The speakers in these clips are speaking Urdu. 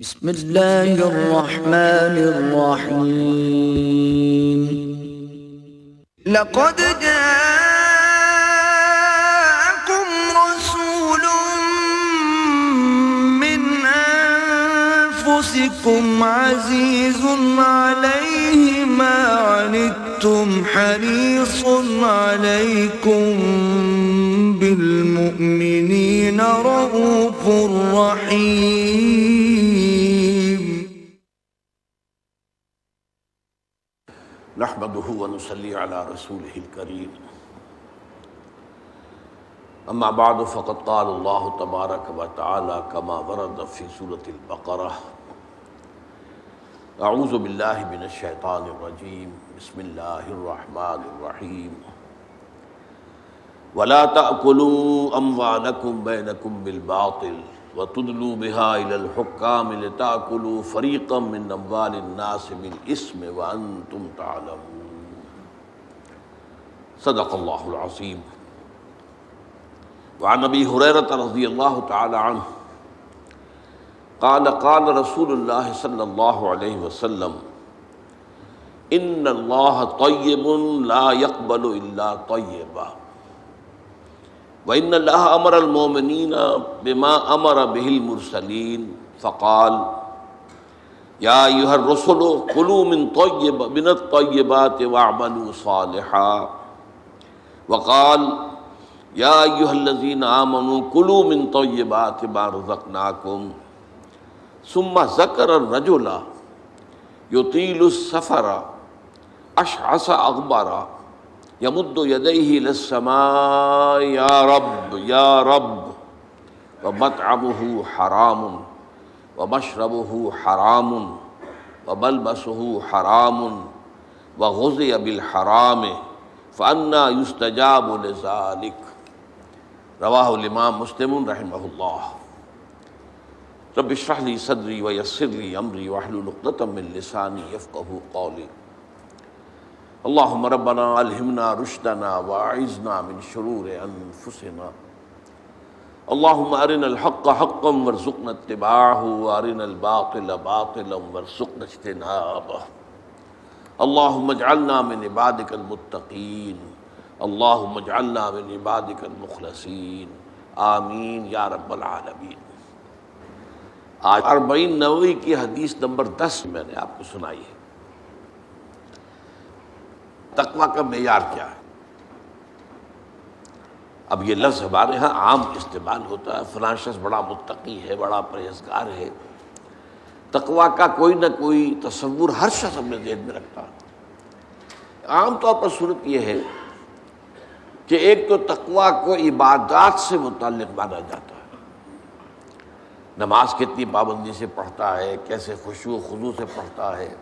بسم اللہ الرحمن الرحیم لقد جاءكم رسول من انفسكم عزيز عليه ما عنتم حريص عليكم بالمؤمنين رؤوف رحيم نحمده ونصلي على رسوله الكريم اما بعد فقد قال الله تبارك وتعالى كما ورد في سورة البقرة اعوذ بالله من الشيطان الرجيم بسم الله الرحمن الرحيم ولا تأكلوا أموالكم بينكم بالباطل وتدلوا بها إلى الحكام لتأكلوا فريقا من أموال الناس بالإثم وأنتم تعلمون صدق الله العظيم وعن أبي هريرة رضي الله تعالى عنه قال قال رسول الله صلى الله عليه وسلم إن الله طيب لا يقبل إلا طيبا وإن الله أمر المؤمنين بما أمر به المرسلين فقال يا أيها الرسل كلوا من الطيبات واعملوا صالحا وقال يا أيها الذين آمنوا كلوا من طيبات ما رزقناكم ثم ذكر الرجل يطيل السفر أشعث أغبر يمد يديه إلى السماء يا رب يا رب ومطعمه حرام ومشربه حرام وملبسه حرام وغذي بالحرام فأنى يستجاب لذلك رواہ الامام مسلم رحمہ اللہ رب اشرح لي صدری ويسر لي امری واحلل عقدۃ من لسانی یفقہوا قولی اللهم ربنا الہمنا رشدنا واعذنا من شرور انفسنا اللهم ارنا الحق حقا وارزقنا اتباعه وارنا الباطل باطلا وارزقنا اجتنابه اللهم اجعلنا من عبادك المتقین اللهم اجعلنا من عبادك المخلصین آمین یا رب العالمین۔ آج 40 نووی کی حدیث نمبر 10 میں نے آپ کو سنائی ہے۔ تقویٰ کا معیار کیا ہے؟ اب یہ لفظ ہمارے ہاں عام استعمال ہوتا ہے، فلاں شخص بڑا متقی ہے، بڑا پرہیزگار ہے۔ تقویٰ کا کوئی نہ کوئی تصور ہر شخص اپنے ذہن میں رکھتا ہے۔ عام طور پر صورت یہ ہے کہ ایک تو تقویٰ کو عبادات سے متعلق مانا جاتا ہے، نماز کتنی پابندی سے پڑھتا ہے، کیسے خشوع و خضوع سے پڑھتا ہے،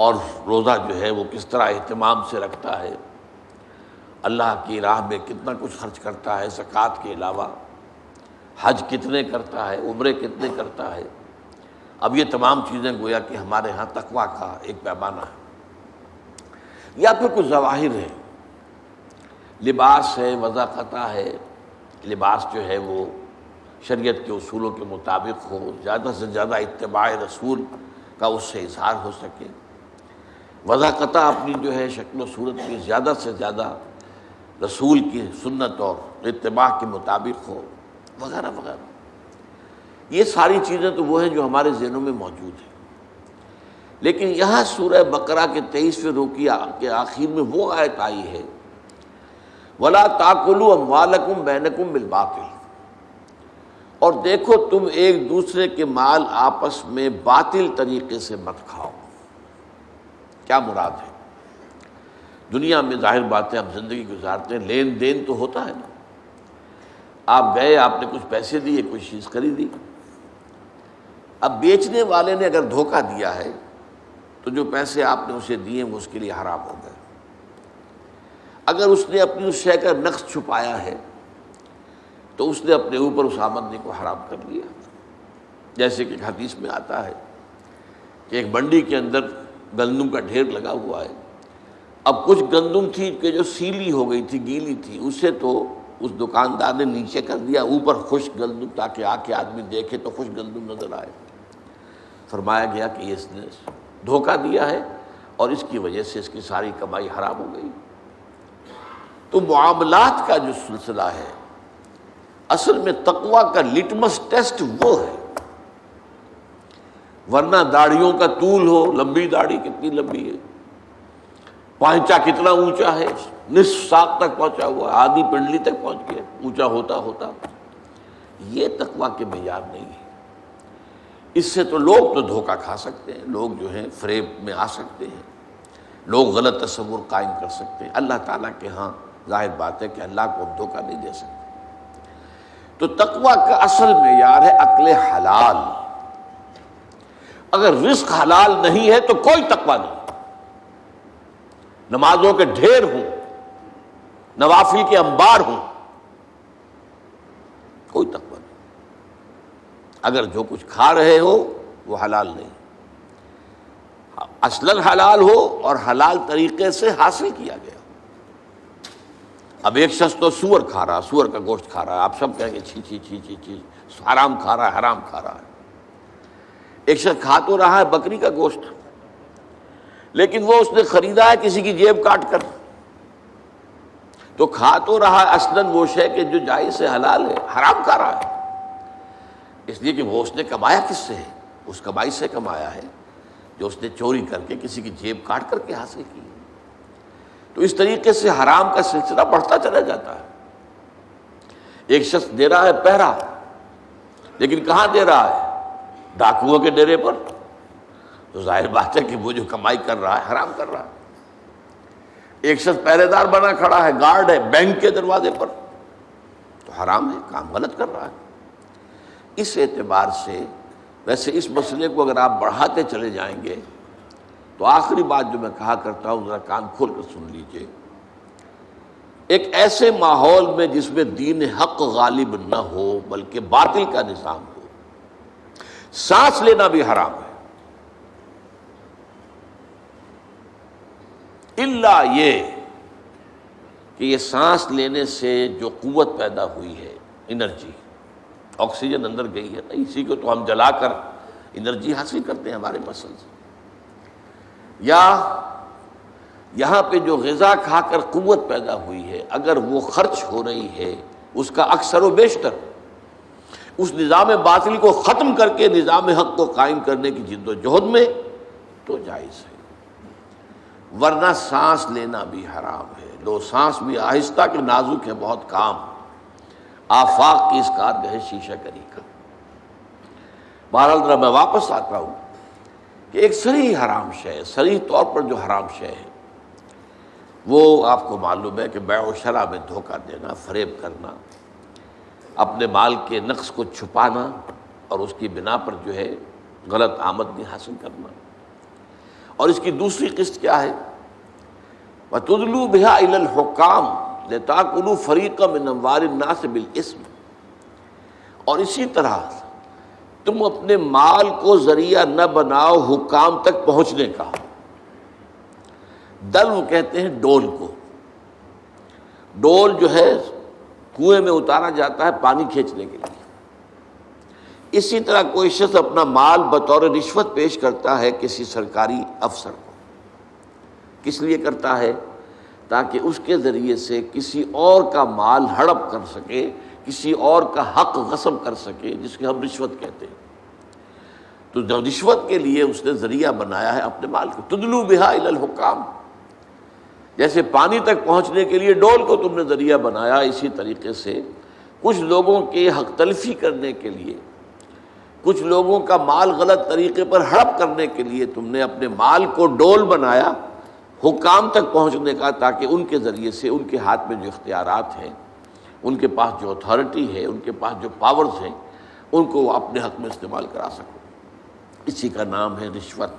اور روزہ جو ہے وہ کس طرح اہتمام سے رکھتا ہے، اللہ کی راہ میں کتنا کچھ خرچ کرتا ہے زکوٰۃ کے علاوہ، حج کتنے کرتا ہے، عمرے کتنے کرتا ہے۔ اب یہ تمام چیزیں گویا کہ ہمارے ہاں تقویٰ کا ایک پیمانہ ہے، یا پھر کچھ ظواہر ہے، لباس ہے، وضاقتہ ہے، لباس جو ہے وہ شریعت کے اصولوں کے مطابق ہو، زیادہ سے زیادہ اتباع رسول کا اس سے اظہار ہو سکے، وضاقتہ اپنی جو ہے شکل و صورت میں زیادہ سے زیادہ رسول کی سنت اور اتباع کے مطابق ہو، وغیرہ وغیرہ۔ یہ ساری چیزیں تو وہ ہیں جو ہمارے ذہنوں میں موجود ہیں، لیکن یہاں سورہ بقرہ کے 23ویں رکوع کے آخر میں وہ آیت آئی ہے وَلَا تَأْكُلُوا أَمْوَالَكُمْ بَيْنَكُمْ بِالْبَاطِلِ، اور دیکھو تم ایک دوسرے کے مال آپس میں باطل طریقے سے مت کھاؤ۔ کیا مراد ہے؟ دنیا میں ظاہر بات ہے ہم زندگی گزارتے ہیں، لین دین تو ہوتا ہے نا، آپ گئے، آپ نے کچھ پیسے دیے، کوئی چیز خریدی، اب بیچنے والے نے اگر دھوکہ دیا ہے تو جو پیسے آپ نے اسے دیے وہ اس کے لیے حرام ہو گئے۔ اگر اس نے اپنی اس شے کا نقص چھپایا ہے تو اس نے اپنے اوپر اس آمدنی کو حرام کر لیا۔ جیسے کہ حدیث میں آتا ہے کہ ایک منڈی کے اندر گندم کا ڈھیر لگا ہوا ہے، اب کچھ گندم تھی کہ جو سیلی ہو گئی تھی، گیلی تھی، اسے تو اس دکاندار نے نیچے کر دیا، اوپر خشک گندم، تاکہ آ کے آدمی دیکھے تو خشک گندم نظر آئے۔ فرمایا گیا کہ اس نے دھوکہ دیا ہے اور اس کی وجہ سے اس کی ساری کمائی حرام ہو گئی۔ تو معاملات کا جو سلسلہ ہے اصل میں تقویٰ کا لٹمس ٹیسٹ وہ ہے، ورنہ داڑھیوں کا طول ہو، لمبی داڑھی کتنی لمبی ہے، پانچا کتنا اونچا ہے، نصف ساق تک پہنچا ہوا، آدھی پنڈلی تک پہنچ گیا، اونچا ہوتا ہوتا، یہ تقویٰ کے معیار نہیں ہے۔ اس سے تو لوگ تو دھوکہ کھا سکتے ہیں، لوگ جو ہیں فریب میں آ سکتے ہیں، لوگ غلط تصور قائم کر سکتے ہیں، اللہ تعالیٰ کے ہاں ظاہر بات ہے کہ اللہ کو ہم دھوکہ نہیں دے سکتے۔ تو تقویٰ کا اصل معیار ہے عقل حلال۔ اگر رزق حلال نہیں ہے تو کوئی تقویٰ نہیں، نمازوں کے ڈھیر ہوں، نوافل کے انبار ہوں، کوئی تقویٰ نہیں۔ اگر جو کچھ کھا رہے ہو وہ حلال نہیں، اصلاً حلال ہو اور حلال طریقے سے حاصل کیا گیا۔ اب ایک شخص تو سور کھا رہا، سور کا گوشت کھا رہا ہے، آپ سب کہیں گے چھی چھی چھی چھی چھی، حرام کھا رہا ہے، حرام کھا رہا ہے۔ ایک شخص کھا تو رہا ہے بکری کا گوشت، لیکن وہ اس نے خریدا ہے کسی کی جیب کاٹ کر، تو کھا تو رہا ہے اصلاً وہ شے کہ جو جائز ہے، حلال ہے، حرام کھا رہا ہے، اس لیے کہ وہ اس نے کمایا کس سے ہے؟ اس کمائی سے کمایا ہے جو اس نے چوری کر کے کسی کی جیب کاٹ کر کے حاصل کی۔ تو اس طریقے سے حرام کا سلسلہ بڑھتا چلا جاتا ہے۔ ایک شخص دے رہا ہے پہرا، لیکن کہاں دے رہا ہے؟ ڈاکوؤں کے ڈیرے پر، تو ظاہر بات ہے کہ وہ جو کمائی کر رہا ہے حرام کر رہا ہے۔ ایک شخص پہرے دار بنا کھڑا ہے، گارڈ ہے بینک کے دروازے پر، تو حرام ہے، کام غلط کر رہا ہے۔ اس اعتبار سے ویسے اس مسئلے کو اگر آپ بڑھاتے چلے جائیں گے تو آخری بات جو میں کہا کرتا ہوں ذرا کان کھول کر سن لیجئے، ایک ایسے ماحول میں جس میں دین حق غالب نہ ہو بلکہ باطل کا نظام ہو، سانس لینا بھی حرام ہے، الا یہ کہ یہ سانس لینے سے جو قوت پیدا ہوئی ہے، انرجی، آکسیجن اندر گئی ہے، اسی کو تو ہم جلا کر انرجی حاصل کرتے ہیں ہمارے مسلز، یا یہاں پہ جو غذا کھا کر قوت پیدا ہوئی ہے اگر وہ خرچ ہو رہی ہے اس کا اکثر و بیشتر اس نظام باطل کو ختم کر کے نظام حق کو قائم کرنے کی جد و جہد میں، تو جائز ہے، ورنہ سانس لینا بھی حرام ہے۔ لو سانس بھی آہستہ کہ نازک ہے بہت کام، آفاق کی اس کارگہ شیشہ گری کا۔ بہرحال ذرا میں واپس آتا ہوں کہ ایک صریح حرام شے ہے، صریح طور پر جو حرام شے ہے وہ آپ کو معلوم ہے کہ بیع و شرع میں دھوکہ دینا، فریب کرنا، اپنے مال کے نقص کو چھپانا اور اس کی بنا پر جو ہے غلط آمدنی حاصل کرنا۔ اور اس کی دوسری قسط کیا ہے؟ وَتُدْلُوا بِهَا إِلَى الْحُكَّامِ لِتَأْكُلُوا فَرِيقًا مِّنْ أَمْوَالِ النَّاسِ بِالْإِثْمِ، اور اسی طرح تم اپنے مال کو ذریعہ نہ بناؤ حکام تک پہنچنے کا۔ دلو کہتے ہیں ڈول کو، ڈول جو ہے کنویں میں اتارا جاتا ہے پانی کھینچنے کے لیے۔ اسی طرح کوئی شخص اپنا مال بطور رشوت پیش کرتا ہے کسی سرکاری افسر کو، کس لیے کرتا ہے؟ تاکہ اس کے ذریعے سے کسی اور کا مال ہڑپ کر سکے، کسی اور کا حق غصب کر سکے، جس کے ہم رشوت کہتے ہیں۔ تو جو رشوت کے لیے اس نے ذریعہ بنایا ہے اپنے مال کو، تدلو بہا الی الحکام، جیسے پانی تک پہنچنے کے لیے ڈول کو تم نے ذریعہ بنایا، اسی طریقے سے کچھ لوگوں کے حق تلفی کرنے کے لیے، کچھ لوگوں کا مال غلط طریقے پر ہڑپ کرنے کے لیے تم نے اپنے مال کو ڈول بنایا حکام تک پہنچنے کا، تاکہ ان کے ذریعے سے ان کے ہاتھ میں جو اختیارات ہیں، ان کے پاس جو اتھارٹی ہے، ان کے پاس جو پاورز ہیں، ان کو وہ اپنے حق میں استعمال کرا سکو۔ اسی کا نام ہے رشوت۔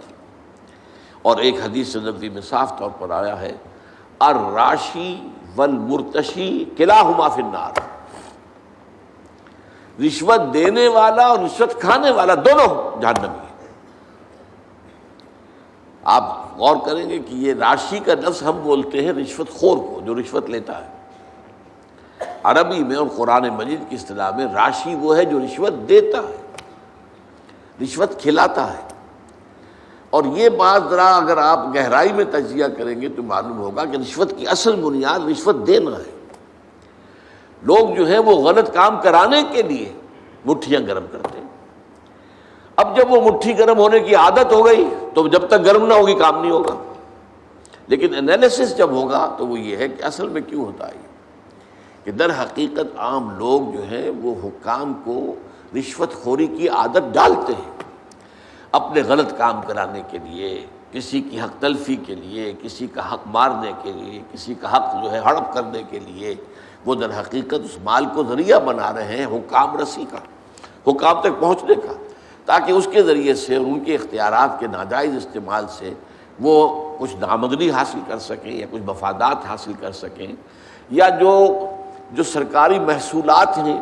اور ایک حدیث نبوی میں صاف طور پر آیا ہے، الراشی والمرتشی کلاہما فی النار، رشوت دینے والا اور رشوت کھانے والا دونوں جہنمی ہیں۔ آپ غور کریں گے کہ یہ راشی کا لفظ ہم بولتے ہیں رشوت خور کو، جو رشوت لیتا ہے۔ عربی میں اور قرآن مجید کی اصطلاح میں راشی وہ ہے جو رشوت دیتا ہے، رشوت کھلاتا ہے۔ اور یہ بات ذرا اگر آپ گہرائی میں تجزیہ کریں گے تو معلوم ہوگا کہ رشوت کی اصل بنیاد رشوت دینا ہے۔ لوگ جو ہے وہ غلط کام کرانے کے لیے مٹھیاں گرم کرتے ہیں۔ اب جب وہ مٹھی گرم ہونے کی عادت ہو گئی تو جب تک گرم نہ ہوگی کام نہیں ہوگا، لیکن انالیسس جب ہوگا تو وہ یہ ہے کہ اصل میں کیوں ہوتا ہے کہ در حقیقت عام لوگ جو ہیں وہ حکام کو رشوت خوری کی عادت ڈالتے ہیں اپنے غلط کام کرانے کے لیے، کسی کی حق تلفی کے لیے، کسی کا حق مارنے کے لیے، کسی کا حق جو ہے ہڑپ کرنے کے لیے۔ وہ در حقیقت اس مال کو ذریعہ بنا رہے ہیں حکام رسی کا، حکام تک پہنچنے کا، تاکہ اس کے ذریعے سے اور ان کے اختیارات کے ناجائز استعمال سے وہ کچھ نامدنی حاصل کر سکیں یا کچھ مفادات حاصل کر سکیں، یا جو سرکاری محصولات ہیں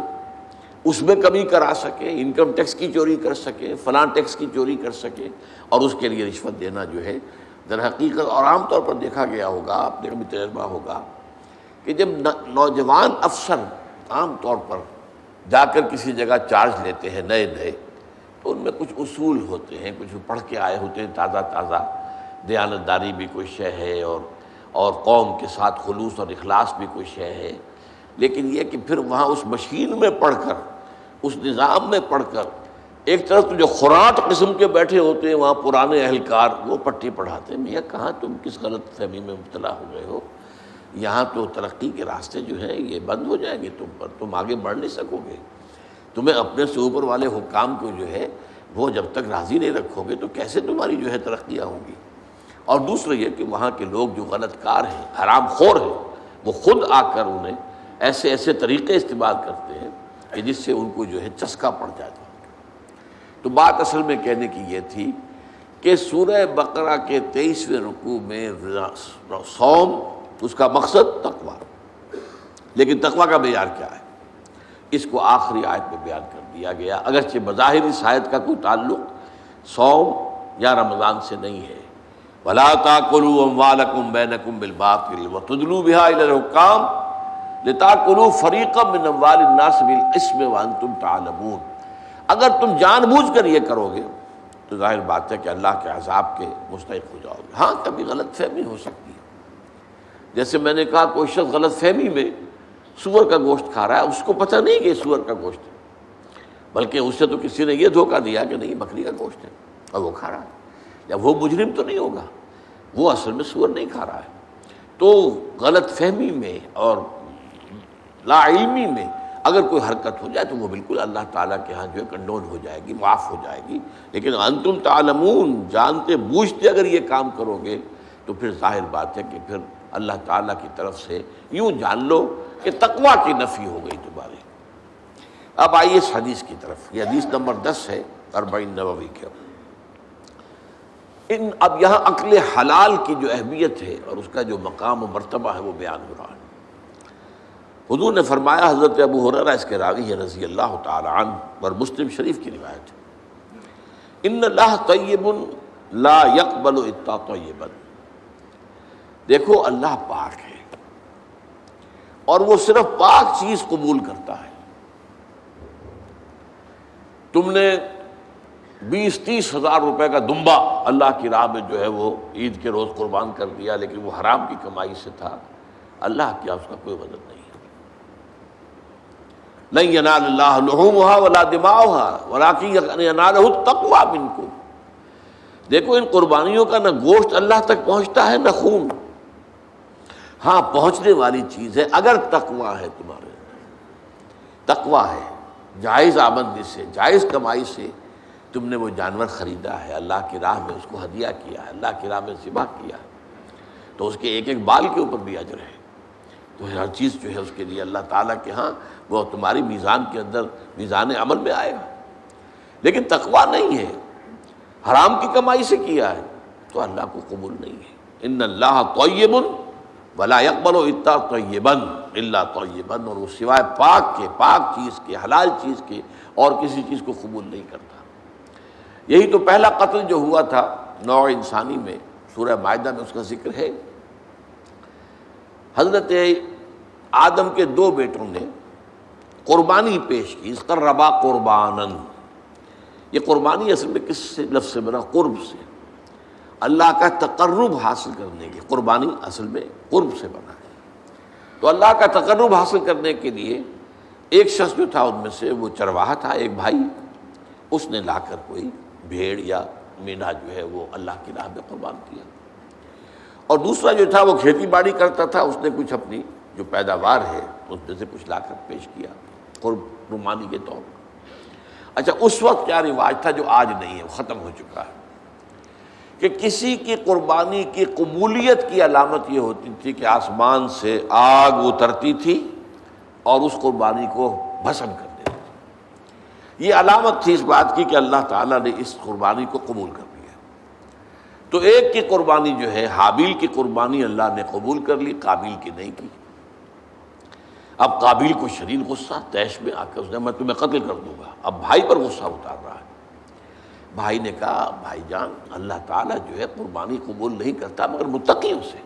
اس میں کمی کرا سکیں، انکم ٹیکس کی چوری کر سکیں، فلاں ٹیکس کی چوری کر سکیں، اور اس کے لیے رشوت دینا جو ہے در حقیقت، اور عام طور پر دیکھا گیا ہوگا، آپ نے کبھی تجربہ ہوگا کہ جب نوجوان افسر عام طور پر جا کر کسی جگہ چارج لیتے ہیں نئے نئے، تو ان میں کچھ اصول ہوتے ہیں، کچھ پڑھ کے آئے ہوتے ہیں تازہ تازہ، دیانتداری بھی کوئی شے ہے اور قوم کے ساتھ خلوص اور اخلاص بھی کوئی شے ہے، لیکن یہ کہ پھر وہاں اس مشین میں پڑھ کر، اس نظام میں پڑھ کر، ایک طرف تو جو خوراٹ قسم کے بیٹھے ہوتے ہیں وہاں پرانے اہلکار، وہ پٹی پڑھاتے ہیں، میاں کہاں تم کس غلط فہمی میں مبتلا ہو گئے ہو، یہاں تو ترقی کے راستے جو ہیں یہ بند ہو جائیں گے تم پر، تم آگے بڑھ نہیں سکو گے، تمہیں اپنے سے اوپر والے حکام کو جو ہے وہ جب تک راضی نہیں رکھو گے تو کیسے تمہاری جو ہے ترقیاں ہوں گی۔ اور دوسرا یہ کہ وہاں کے لوگ جو غلط کار ہیں، حرام خور ہیں، وہ خود آ کر انہیں ایسے ایسے طریقے استعمال کرتے ہیں کہ جس سے ان کو جو ہے چسکا پڑ جاتا ہے۔ تو بات اصل میں کہنے کی یہ تھی کہ سورہ بقرہ کے 23ویں رکوع میں صوم، اس کا مقصد تقوی، لیکن تقوی کا معیار کیا ہے اس کو آخری آیت میں بیان کر دیا گیا، اگرچہ بظاہر اس آیت کا کوئی تعلق صوم یا رمضان سے نہیں ہے۔ وَلَا تَأْكُلُوا أَمْوَالَكُمْ بَيْنَكُمْ بِالْبَاطِلِ وَتُدْلُوا بِهَا إِلَى الْحُكَّامِ لِتَأْكُلُوا فَرِيقًا مِّنْ أَمْوَالِ النَّاسِ بِالْإِثْمِ وَأَنْتُمْ تَعْلَمُونَ۔ اگر تم جان بوجھ کر یہ کرو گے تو ظاہر بات ہے کہ اللہ کے عذاب کے مستحق ہو جاؤ گے۔ ہاں کبھی غلط فہمی ہو سکتی ہے، جیسے میں نے کہا کوئی شخص غلط فہمی میں سور کا گوشت کھا رہا ہے، اس کو پتہ نہیں کہ یہ سور کا گوشت ہے، بلکہ اس سے تو کسی نے یہ دھوکہ دیا کہ نہیں بکری کا گوشت ہے اور وہ کھا رہا ہے، یا وہ مجرم تو نہیں ہوگا، وہ اصل میں سور نہیں کھا رہا ہے۔ تو غلط فہمی میں اور لا علمی میں اگر کوئی حرکت ہو جائے تو وہ بالکل اللہ تعالیٰ کے ہاں جو ہے کنڈون ہو جائے گی، معاف ہو جائے گی، لیکن انتم تعلمون، جانتے بوجھتے اگر یہ کام کرو گے تو پھر ظاہر بات ہے کہ پھر اللہ تعالیٰ کی طرف سے یوں جان لو کہ تقویٰ کی نفی ہو گئی تمہاری۔ اب آئیے اس حدیث کی طرف، یہ حدیث نمبر 10 ہے 40 نووی کے۔ اب یہاں عقل حلال کی جو اہمیت ہے اور اس کا جو مقام و مرتبہ ہے وہ بیان ہو رہا ہے۔ حضور نے فرمایا، حضرت ابو ہریرہ اس کے راوی ہے رضی اللہ تعالی عنہ، اور مسلم شریف کی روایت ہے، ان اللہ طیب لا يقبل الا طیبا۔ دیکھو اللہ پاک ہے اور وہ صرف پاک چیز قبول کرتا ہے۔ تم نے 20-30 ہزار روپے کا دمبا اللہ کی راہ میں جو ہے وہ عید کے روز قربان کر دیا، لیکن وہ حرام کی کمائی سے تھا، اللہ کیا اس کا کوئی مدد نہیں ہے۔ لن ینال اللہ لحومها ولا دماؤها ولکن ینالہ التقوی منکم۔ دیکھو ان قربانیوں کا نہ گوشت اللہ تک پہنچتا ہے نہ خون، ہاں پہنچنے والی چیز ہے اگر تقوی ہے تمہارے، تقوی ہے، جائز آمدنی سے، جائز کمائی سے تم نے وہ جانور خریدا ہے، اللہ کی راہ میں اس کو ہدیہ کیا ہے، اللہ کی راہ میں ذبح کیا ہے، تو اس کے ایک ایک بال کے اوپر بھی اجر ہے۔ تو ہر چیز جو ہے اس کے لیے اللہ تعالیٰ کے ہاں وہ تمہاری میزان کے اندر، میزان عمل میں آئے گا۔ لیکن تقویٰ نہیں ہے، حرام کی کمائی سے کیا ہے تو اللہ کو قبول نہیں ہے۔ ان اللہ طیب ولا يقبل الا طیبا الا طیبا، اور وہ سوائے پاک کے، پاک چیز کے، حلال چیز کے اور کسی چیز کو قبول نہیں کرتا۔ یہی تو پہلا قتل جو ہوا تھا نوع انسانی میں، سورہ مائدہ میں اس کا ذکر ہے۔ حضرت آدم کے 2 بیٹوں نے قربانی پیش کی، قربا قربانن۔ یہ قربانی اصل میں کس سے لفظ سے بنا؟ قرب سے۔ اللہ کا تقرب حاصل کرنے کی، قربانی اصل میں قرب سے بنا ہے، تو اللہ کا تقرب حاصل کرنے کے لیے ایک شخص جو تھا ان میں سے، وہ چرواہا تھا ایک بھائی، اس نے لا کر کوئی بھیڑ یا مینڈھا جو ہے وہ اللہ کی راہ میں قربان کیا، اور دوسرا جو تھا وہ کھیتی باڑی کرتا تھا، اس نے کچھ اپنی جو پیداوار ہے اس میں سے کچھ لا کر پیش کیا قربانی کے طور پر۔ اچھا، اس وقت کیا رواج تھا جو آج نہیں ہے، وہ ختم ہو چکا ہے، کہ کسی کی قربانی کی قبولیت کی علامت یہ ہوتی تھی کہ آسمان سے آگ اترتی تھی اور اس قربانی کو بھسم کر دیتی تھی۔ یہ علامت تھی اس بات کی کہ اللہ تعالیٰ نے اس قربانی کو قبول کر لیا۔ تو ایک کی قربانی جو ہے، حابیل کی قربانی اللہ نے قبول کر لی، قابیل کی نہیں کی۔ اب قابیل کو شدید غصہ، طیش میں آ کر اس نے میں تمہیں قتل کر دوں گا، اب بھائی پر غصہ اتار رہا ہے۔ بھائی نے کہا بھائی جان، اللہ تعالیٰ جو ہے قربانی قبول نہیں کرتا مگر متقیوں سے،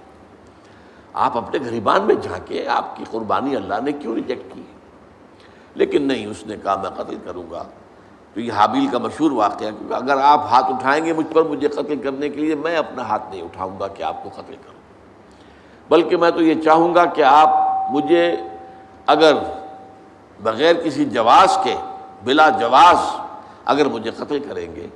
آپ اپنے گریبان میں جھانکے، آپ کی قربانی اللہ نے کیوں ریجیکٹ کی؟ لیکن نہیں، اس نے کہا میں قتل کروں گا۔ تو یہ حابیل کا مشہور واقعہ، کیونکہ اگر آپ ہاتھ اٹھائیں گے مجھ پر مجھے قتل کرنے کے لیے، میں اپنا ہاتھ نہیں اٹھاؤں گا کہ آپ کو قتل کروں، بلکہ میں تو یہ چاہوں گا کہ آپ مجھے اگر بغیر کسی جواز کے، بلا جواز اگر مجھے قتل کریں گے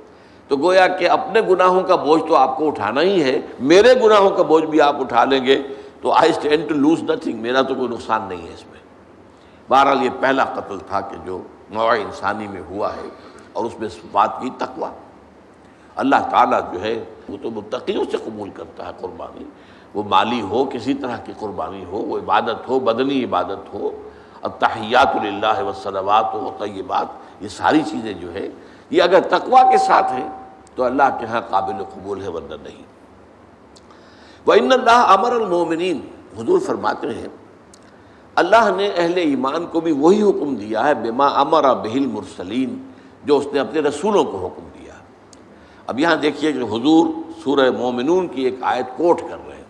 تو گویا کہ اپنے گناہوں کا بوجھ تو آپ کو اٹھانا ہی ہے، میرے گناہوں کا بوجھ بھی آپ اٹھا لیں گے تو I stand to lose nothing, میرا تو کوئی نقصان نہیں ہے اس میں۔ بہرحال یہ پہلا قتل تھا کہ جو نوع انسانی میں ہوا ہے، اور اس میں بات کی تقویٰ۔ اللہ تعالیٰ جو ہے وہ تو متقیوں سے قبول کرتا ہے قربانی، وہ مالی ہو، کسی طرح کی قربانی ہو، وہ عبادت ہو، بدنی عبادت ہو، التحیات للہ والصلوات والطیبات، یہ ساری چیزیں جو ہے یہ اگر تقویٰ کے ساتھ ہیں تو اللہ کے ہاں قابل قبول ہے، ورنہ نہیں۔ وَإِنَّ اللَّهَ أَمَرَ الْمُؤْمِنِينَ، حضور فرماتے ہیں اللہ نے اہل ایمان کو بھی وہی حکم دیا ہے، بما امر بہ المرسلین، جو اس نے اپنے رسولوں کو حکم دیا۔ اب یہاں دیکھیے کہ حضور سورہ مومنون کی ایک آیت کوٹ کر رہے ہیں،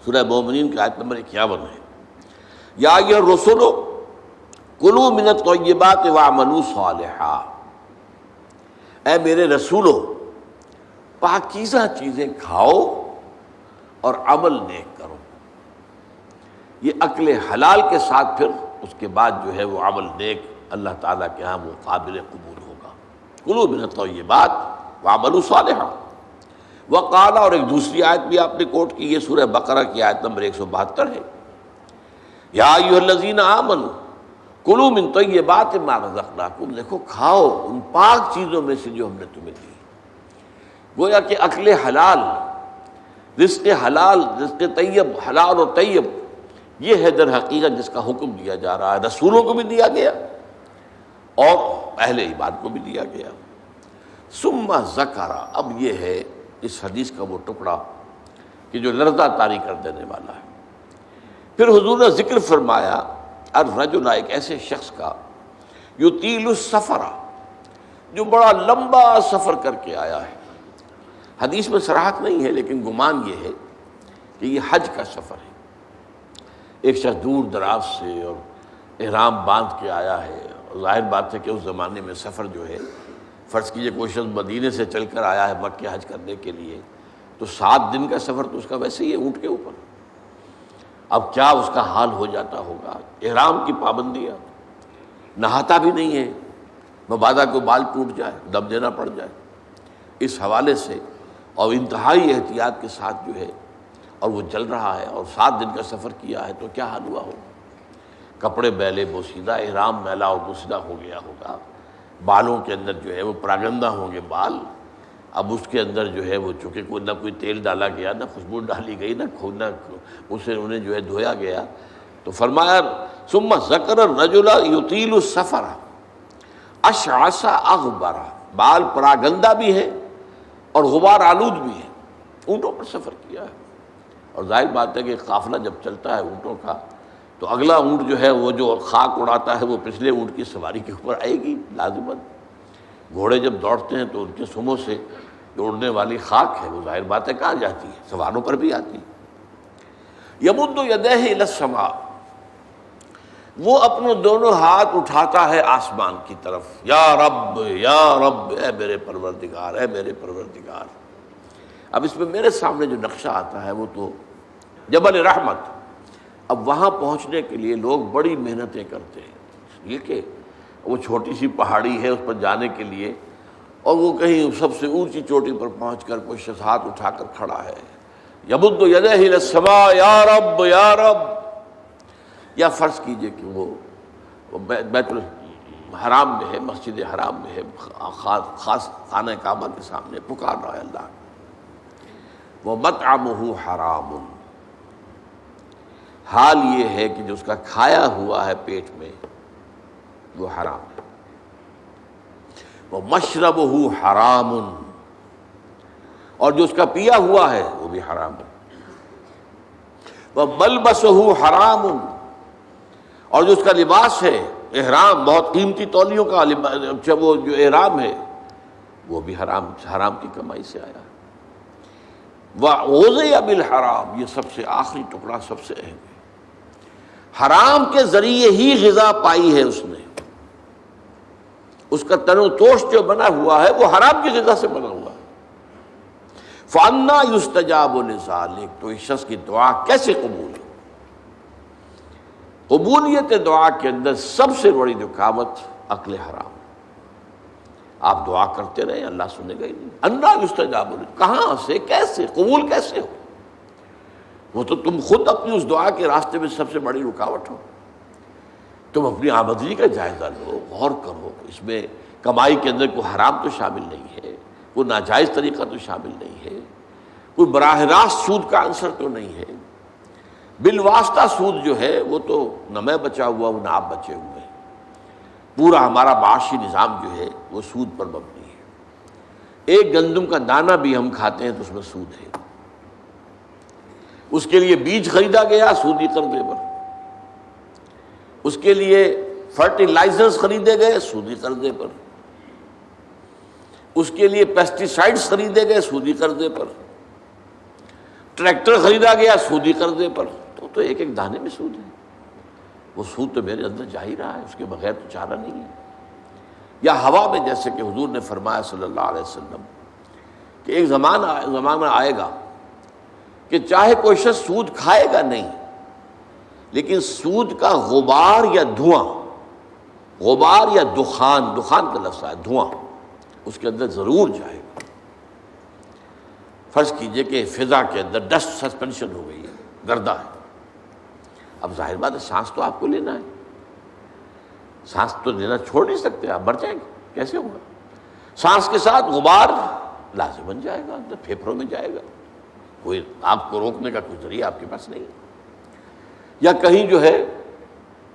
سورہ مومنین کی آیت نمبر 51 ہے، یا ایھا الرسل کلوا من الطیبات واعملوا صالحا، اے میرے رسولو پاکیزہ چیزیں کھاؤ اور عمل نیک کرو۔ یہ اکل حلال کے ساتھ پھر اس کے بعد جو ہے وہ عمل نیک اللہ تعالیٰ کے ہاں وہ قابل قبول ہوگا۔ کلوا من الطیبات واعملوا صالحا۔ وقال، اور ایک دوسری آیت بھی آپ نے کوٹ کی، یہ سورہ بقرہ کی آیت نمبر 172 ہے، یا ایھا الذین آمنوا کلوا من طیبات ما رزقناکم، دیکھو کھاؤ ان پاک چیزوں میں سے جو ہم نے تمہیں دی۔ گویا کہ اکل حلال، رزق حلال، رزق طیب، حلال اور طیب، یہ ہے در حقیقت جس کا حکم دیا جا رہا ہے، رسولوں کو بھی دیا گیا اور اہل ایمان کو بھی دیا گیا۔ ثم ذکر، اب یہ ہے اس حدیث کا وہ ٹکڑا کہ جو لرزہ طاری کر دینے والا ہے۔ پھر حضور نے ذکر فرمایا الرجل، ایک ایسے شخص کا، یطیل السفر، جو بڑا لمبا سفر کر کے آیا ہے۔ حدیث میں صراحت نہیں ہے لیکن گمان یہ ہے کہ یہ حج کا سفر ہے۔ ایک شخص دور دراز سے اور احرام باندھ کے آیا ہے، اور ظاہر بات ہے کہ اس زمانے میں سفر جو ہے، فرض کیجئے کوئی شخص مدینے سے چل کر آیا ہے مکہ حج کرنے کے لیے، تو 7 دن کا سفر تو اس کا ویسے ہی ہے اونٹ کے اوپر۔ اب کیا اس کا حال ہو جاتا ہوگا، احرام کی پابندیاں، نہاتا بھی نہیں ہے، مبادا کو بال ٹوٹ جائے، دم دینا پڑ جائے، اس حوالے سے اور انتہائی احتیاط کے ساتھ جو ہے، اور وہ چل رہا ہے اور 7 دن کا سفر کیا ہے، تو کیا حال ہوا ہوگا؟ کپڑے میلے بوسیدہ، احرام میلا اور بوسیدہ ہو گیا ہوگا، بالوں کے اندر جو ہے وہ پراگندہ ہوں گے بال، اب اس کے اندر جو ہے وہ چونکہ کوئی نہ کوئی تیل ڈالا گیا، نہ خوشبو ڈالی گئی، نہ اسے انہیں جو ہے دھویا گیا، تو فرمایا ثم ذکر الرجل یطیل السفر اشعث اغبر، بال پراگندہ بھی ہے اور غبار آلود بھی ہے، اونٹوں پر سفر کیا ہے۔ اور ظاہر بات ہے کہ قافلہ جب چلتا ہے اونٹوں کا تو اگلا اونٹ جو ہے وہ جو خاک اڑاتا ہے وہ پچھلے اونٹ کی سواری کے اوپر آئے گی لازماً۔ گھوڑے جب دوڑتے ہیں تو ان کے سموں سے جو اڑنے والی خاک ہے وہ ظاہر بات ہے کہاں جاتی ہے، سواروں پر بھی آتی ہے۔ یمد یدیہ الی السماء، وہ اپنے دونوں ہاتھ اٹھاتا ہے آسمان کی طرف، یا رب، اے میرے پروردگار، اے میرے پروردگار۔ اب اس میں میرے سامنے جو نقشہ آتا ہے وہ تو جبل رحمت. اب وہاں پہنچنے کے لیے لوگ بڑی محنتیں کرتے ہیں، یہ کہ وہ چھوٹی سی پہاڑی ہے، اس پر جانے کے لیے، اور وہ کہیں سب سے اونچی چوٹی پر پہنچ کر کوئی شخص ہاتھ اٹھا کر کھڑا ہے، یمد یدیہ الی السماء یا رب یا رب. یا فرض کیجئے کہ وہ بیت الحرام میں ہے، مسجد حرام میں ہے، خاص خانہ کعبہ کے سامنے پکار رہا ہے اللہ. وَمَطْعَمُهُ حَرَامٌ، حال یہ ہے کہ جو اس کا کھایا ہوا ہے پیٹ میں وہ حرام ہے. وَمَشْرَبُهُ حَرَامٌ، اور جو اس کا پیا ہوا ہے وہ بھی حرام ہے. وَمَلْبَسُهُ حَرَامٌ، اور جو اس کا لباس ہے، احرام، بہت قیمتی تولیوں کا وہ جو احرام ہے وہ بھی حرام کی کمائی سے آیا. وَغُذِيَ بِالْحَرَامِ، یہ سب سے آخری ٹکڑا سب سے اہم ہے. حرام کے ذریعے ہی غذا پائی ہے اس نے، اس کا تن و توش جو بنا ہوا ہے وہ حرام کی غذا سے بنا ہوا ہے. فَأَنَّىٰ يُسْتَجَابُ لِذَٰلِكَ، تو اس شخص کی دعا کیسے قبول ہے؟ قبولیت دعا کے اندر سب سے بڑی رکاوٹ عقل حرام. آپ دعا کرتے رہے اللہ سنے گا ہی نہیں. اَنَّىٰ يُسْتَجَابُ لِذَٰلِكَ، کہاں سے، کیسے، قبول کیسے ہو؟ وہ تو تم خود اپنی اس دعا کے راستے میں سب سے بڑی رکاوٹ ہو. تم اپنی آمدنی کا جائزہ لو، غور کرو، اس میں کمائی کے اندر کوئی حرام تو شامل نہیں ہے، کوئی ناجائز طریقہ تو شامل نہیں ہے، کوئی براہ راست سود کا عنصر تو نہیں ہے. بالواسطہ سود جو ہے وہ تو نہ میں بچا ہوا ہوں نہ آپ بچے ہوئے ہیں. پورا ہمارا معاشی نظام جو ہے وہ سود پر مبنی ہے. ایک گندم کا دانہ بھی ہم کھاتے ہیں تو اس میں سود ہے. اس کے لیے بیج خریدا گیا سودی قرضے پر، اس کے لیے فرٹیلائزرز خریدے گئے سودی قرضے پر، اس کے لیے پیسٹی سائڈز خریدے گئے سودی قرضے پر، ٹریکٹر خریدا گیا سودی قرضے پر. تو ایک ایک دانے میں سود ہے. وہ سود تو میرے اندر جا ہی رہا ہے، اس کے بغیر تو چارہ نہیں ہے. یا ہوا میں، جیسے کہ حضور نے فرمایا صلی اللہ علیہ وسلم کہ ایک زمانہ آئے گا کہ چاہے کوئی شخص سود کھائے گا نہیں، لیکن سود کا غبار یا دھواں، غبار یا دخان کا لفظ ہے دھواں، اس کے اندر ضرور جائے گا. فرض کیجئے کہ فضا کے اندر ڈسٹ سسپینشن ہو گئی ہے، گردہ ہے. اب ظاہر بات ہے سانس تو آپ کو لینا ہے، سانس تو لینا چھوڑ نہیں سکتے، آپ مر جائیں گے، کیسے ہوگا؟ سانس کے ساتھ غبار لازماً جائے گا، اندر پھیپھڑوں میں جائے گا. کوئی آپ کو روکنے کا کوئی ذریعہ آپ کے پاس نہیں. یا کہیں جو ہے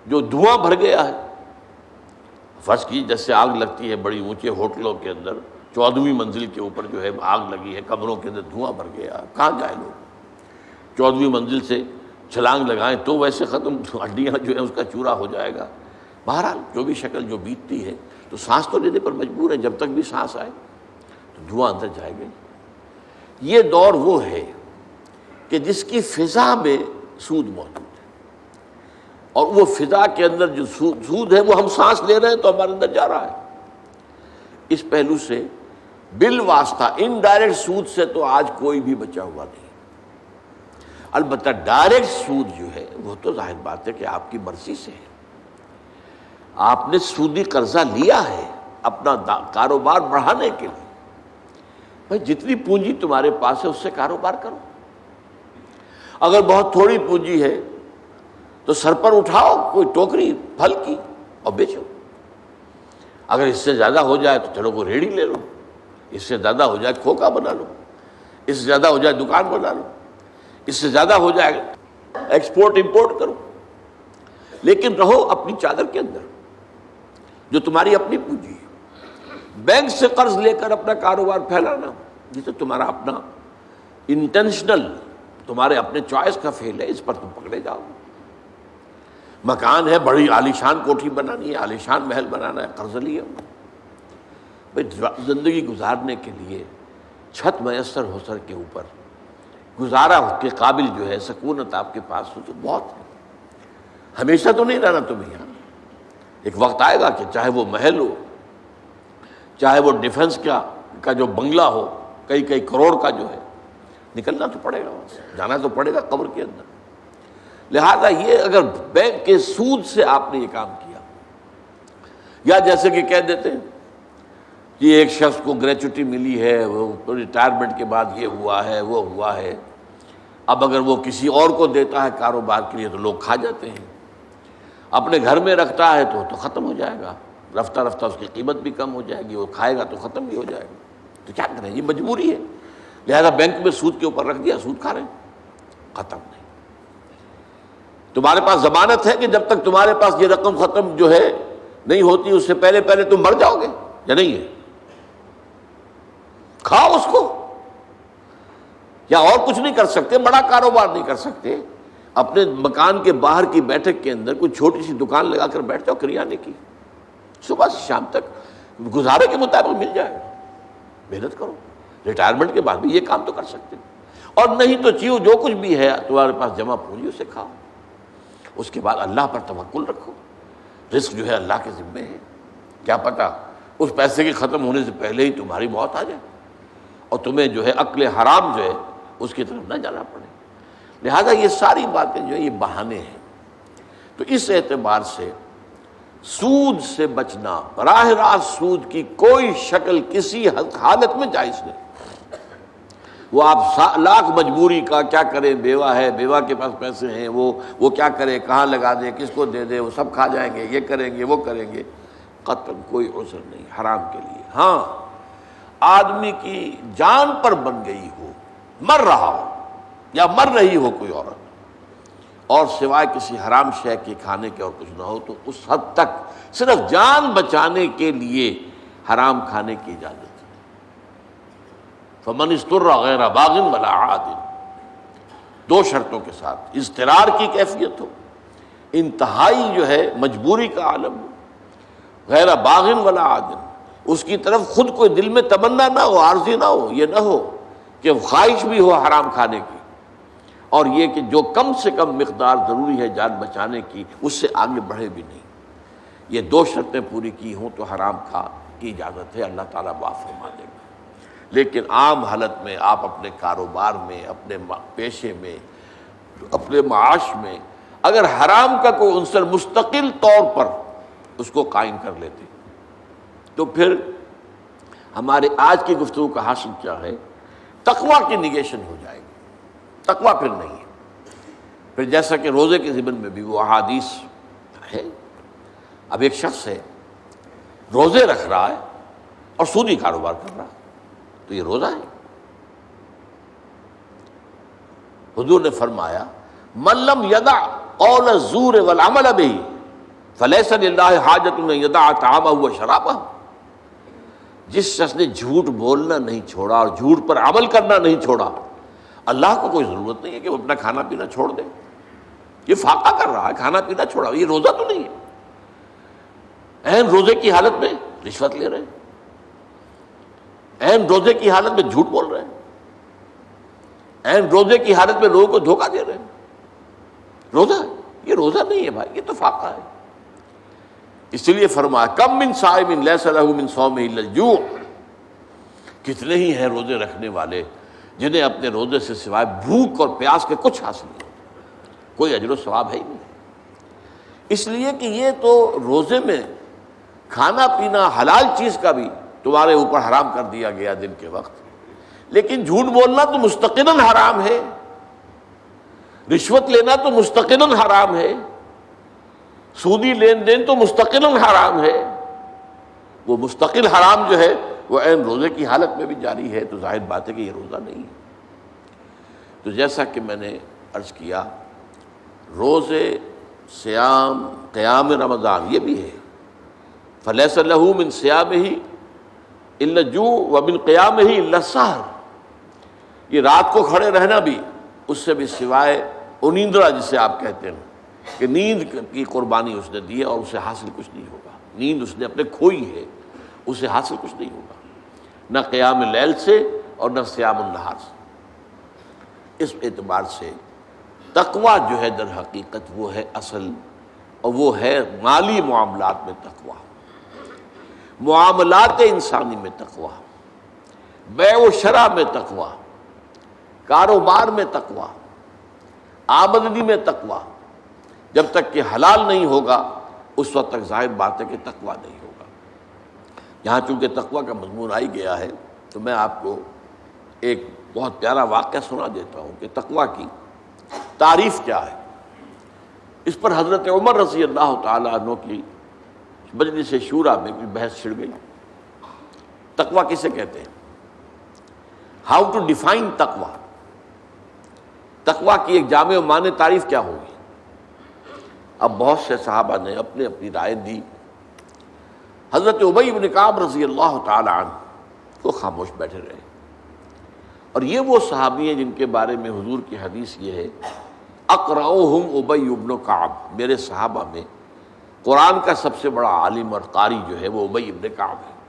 جو دھواں بھر گیا ہے، فرض کی جیسے آگ لگتی ہے بڑی اونچے ہوٹلوں کے اندر، 14ویں منزل کے اوپر جو ہے آگ لگی ہے، کمروں کے اندر دھواں بھر گیا، کہاں جائیں لوگ؟ 14ویں منزل سے چھلانگ لگائیں تو ویسے ختم، ہڈیاں جو ہیں اس کا چورا ہو جائے گا. بہرحال جو بھی شکل جو بیتتی ہے، تو سانس تو لینے پر مجبور ہے، جب تک بھی سانس آئے تو دھواں اندر جائے گا. یہ دور وہ ہے کہ جس کی فضا میں سود موجود ہے، اور وہ فضا کے اندر جو سود ہے وہ ہم سانس لے رہے ہیں تو ہمارے اندر جا رہا ہے. اس پہلو سے بالواسطہ انڈائریکٹ سود سے تو آج کوئی بھی بچا ہوا نہیں. البتہ ڈائریکٹ سود جو ہے وہ تو ظاہر بات ہے کہ آپ کی مرضی سے ہے. آپ نے سودی قرضہ لیا ہے اپنا کاروبار بڑھانے کے لیے. بھائی جتنی پونجی تمہارے پاس ہے اس سے کاروبار کرو. اگر بہت تھوڑی پونجی ہے تو سر پر اٹھاؤ کوئی ٹوکری پھل کی اور بیچو. اگر اس سے زیادہ ہو جائے تو چلو کوئی ریڑھی لے لو، اس سے زیادہ ہو جائے کھوکا بنا لو، اس سے زیادہ ہو جائے دکان بنا لو، اس سے زیادہ ہو جائے ایکسپورٹ امپورٹ کرو. لیکن رہو اپنی چادر کے اندر جو تمہاری اپنی پونجی ہے. بینک سے قرض لے کر اپنا کاروبار پھیلانا یہ تو تمہارا اپنا انٹینشنل، تمہارے اپنے چوائس کا فیل ہے، اس پر تم پکڑے جاؤ. مکان ہے، بڑی عالیشان کوٹھی بنانی ہے، عالیشان محل بنانا ہے، قرض لیا. بھائی زندگی گزارنے کے لیے چھت میسر ہو سر کے اوپر، گزارا کے قابل جو ہے سکونت آپ کے پاس ہو تو بہت ہے. ہمیشہ تو نہیں رہنا تم یہاں. ایک وقت آئے گا کہ چاہے وہ محل ہو، چاہے وہ ڈیفنس کا جو بنگلہ ہو کئی کروڑ کا جو ہے، نکلنا تو پڑے گا، وہاں سے جانا تو پڑے گا قبر کے اندر۔ لہذا یہ اگر بینک کے سود سے آپ نے یہ کام کیا، یا جیسے کہ کہہ دیتے ہیں کہ ایک شخص کو گریچوٹی ملی ہے، وہ ریٹائرمنٹ کے بعد یہ ہوا ہے وہ ہوا ہے، اب اگر وہ کسی اور کو دیتا ہے کاروبار کے لیے تو لوگ کھا جاتے ہیں، اپنے گھر میں رکھتا ہے تو ختم ہو جائے گا، رفتہ رفتہ اس کی قیمت بھی کم ہو جائے گی، وہ کھائے گا تو ختم بھی ہو جائے گا، تو کیا کریں، یہ مجبوری ہے۔ لہذا بینک میں سود کے اوپر رکھ دیا، سود کھا رہے ہیں، ختم نہیں۔ تمہارے پاس ضمانت ہے کہ جب تک تمہارے پاس یہ رقم ختم جو ہے نہیں ہوتی اس سے پہلے پہلے تم مر جاؤ گے یا نہیں ہے؟ کھاؤ اس کو، یا اور کچھ نہیں کر سکتے، بڑا کاروبار نہیں کر سکتے، اپنے مکان کے باہر کی بیٹھک کے اندر کوئی چھوٹی سی دکان لگا کر بیٹھ جاؤ کریانے کی، صبح سے شام تک گزارے کے مطابق مل جائے گا، محنت کرو، ریٹائرمنٹ کے بعد بھی یہ کام تو کر سکتے، اور نہیں تو چیو جو کچھ بھی ہے تمہارے پاس جمع پونجی اسے کھاؤ، اس کے بعد اللہ پر توکل رکھو، رزق جو ہے اللہ کے ذمے ہے، کیا پتہ اس پیسے کے ختم ہونے سے پہلے ہی تمہاری موت آ جائے اور تمہیں جو ہے عقل حرام جو ہے اس کی طرف نہ جانا پڑے۔ لہذا یہ ساری باتیں جو ہے یہ بہانے ہیں۔ تو اس اعتبار سے سود سے بچنا، براہ راست سود کی کوئی شکل کسی حالت میں جائز نہیں۔ وہ آپ لاکھ مجبوری کا کیا کریں، بیوہ ہے، بیوہ کے پاس پیسے ہیں، وہ کیا کرے، کہاں لگا دے، کس کو دے دے، وہ سب کھا جائیں گے، یہ کریں گے وہ کریں گے، قطعاً کوئی عذر نہیں حرام کے لیے۔ ہاں آدمی کی جان پر بن گئی ہو، مر رہا ہو یا مر رہی ہو کوئی عورت، اور سوائے کسی حرام شے کے کھانے کے اور کچھ نہ ہو، تو اس حد تک صرف جان بچانے کے لیے حرام کھانے کی اجازت ہے۔ فمن اضطر غیر باغ ولا عاد، دو شرطوں کے ساتھ، اضطرار کی کیفیت ہو، انتہائی جو ہے مجبوری کا عالم ہو، غیر باغ ولا عاد، اس کی طرف خود کوئی دل میں تمنا نہ ہو، عارضی نہ ہو، یہ نہ ہو کہ خواہش بھی ہو حرام کھانے کی، اور یہ کہ جو کم سے کم مقدار ضروری ہے جان بچانے کی اس سے آگے بڑھے بھی نہیں۔ یہ دو شرطیں پوری کی ہوں تو حرام کھا کی اجازت ہے، اللہ تعالیٰ معاف فرما دے گا۔ لیکن عام حالت میں آپ اپنے کاروبار میں، اپنے پیشے میں، اپنے معاش میں اگر حرام کا کوئی عنصر مستقل طور پر اس کو قائم کر لیتے تو پھر ہمارے آج کی گفتگو کا حاصل کیا ہے؟ تقویٰ کی نگیشن ہو جائے گی، تقویٰ پھر نہیں ہے۔ پھر جیسا کہ روزے کے ضمن میں بھی وہ احادیث ہے، اب ایک شخص ہے روزے رکھ رہا ہے اور سودی کاروبار کر رہا ہے، تو یہ روزہ ہے۔ حضور نے فرمایا من لم یدع قول الزور والعمل به فلیس للہ حاجۃ ان یدع طعامہ وشرابہ، جس شخص نے جھوٹ بولنا نہیں چھوڑا اور جھوٹ پر عمل کرنا نہیں چھوڑا، اللہ کو کوئی ضرورت نہیں ہے کہ وہ اپنا کھانا پینا چھوڑ دے۔ یہ فاقہ کر رہا ہے، کھانا پینا چھوڑا، یہ روزہ تو نہیں ہے۔ عین روزے کی حالت میں رشوت لے رہے ہیں، عین روزے کی حالت میں جھوٹ بول رہے ہیں، عین روزے کی حالت میں لوگوں کو دھوکہ دے رہے ہیں۔ روزہ یہ روزہ نہیں ہے بھائی، یہ تو فاقہ ہے۔ اس لیے فرمایا کم من صائم لیس لہ من صومہ الا الجوع، کتنے ہی ہیں روزے رکھنے والے جنہیں اپنے روزے سے سوائے بھوک اور پیاس کے کچھ حاصل نہیں، کوئی اجر و ثواب ہے ہی نہیں۔ اس لیے کہ یہ تو روزے میں کھانا پینا حلال چیز کا بھی تمہارے اوپر حرام کر دیا گیا دن کے وقت، لیکن جھوٹ بولنا تو مستقلاً حرام ہے، رشوت لینا تو مستقلاً حرام ہے، سودی لین دین تو مستقلاً حرام ہے۔ وہ مستقل حرام جو ہے وہ عین روزے کی حالت میں بھی جاری ہے، تو ظاہر بات ہے کہ یہ روزہ نہیں ہے۔ تو جیسا کہ میں نے عرض کیا، روزے، صیام، قیام رمضان یہ بھی ہے، فلیس لہ من صیامہ الا الجوع ومن قیامہ الا السحر، یہ رات کو کھڑے رہنا بھی اس سے بھی سوائے انیندرا جسے آپ کہتے ہیں کہ نیند کی قربانی اس نے دی ہے اور اسے حاصل کچھ نہیں ہوگا، نیند اس نے اپنے کھوئی ہے، اسے حاصل کچھ نہیں ہوگا، نہ قیام لیل سے اور نہ صیام النہار سے۔ اس اعتبار سے تقویٰ جو ہے در حقیقت وہ ہے اصل، اور وہ ہے مالی معاملات میں تقویٰ، معاملات انسانی میں تقویٰ، بیع و شرع میں تقویٰ، کاروبار میں تقویٰ، آمدنی میں تقویٰ، جب تک کہ حلال نہیں ہوگا اس وقت تک ظاہر بات ہے کہ تقویٰ نہیں ہوگا۔ یہاں چونکہ تقویٰ کا مضمون آئی گیا ہے تو میں آپ کو ایک بہت پیارا واقعہ سنا دیتا ہوں کہ تقویٰ کی تعریف کیا ہے۔ اس پر حضرت عمر رضی اللہ تعالیٰ عنہ کی مجلس شورا میں کوئی بحث چھڑ گئی، تقویٰ کسے کہتے ہیں، ہاؤ ٹو ڈیفائن تقویٰ، تقویٰ کی ایک جامع و معنی تعریف کیا ہوگی۔ اب بہت سے صحابہ نے اپنے اپنی رائے دی، حضرت ابی بن کعب رضی اللہ تعالی عنہ وہ خاموش بیٹھے رہے، اور یہ وہ صحابی ہیں جن کے بارے میں حضور کی حدیث یہ ہے اقرأہم ابی بن کعب، میرے صحابہ میں قرآن کا سب سے بڑا عالم اور قاری جو ہے وہ ابی بن کعب ہے۔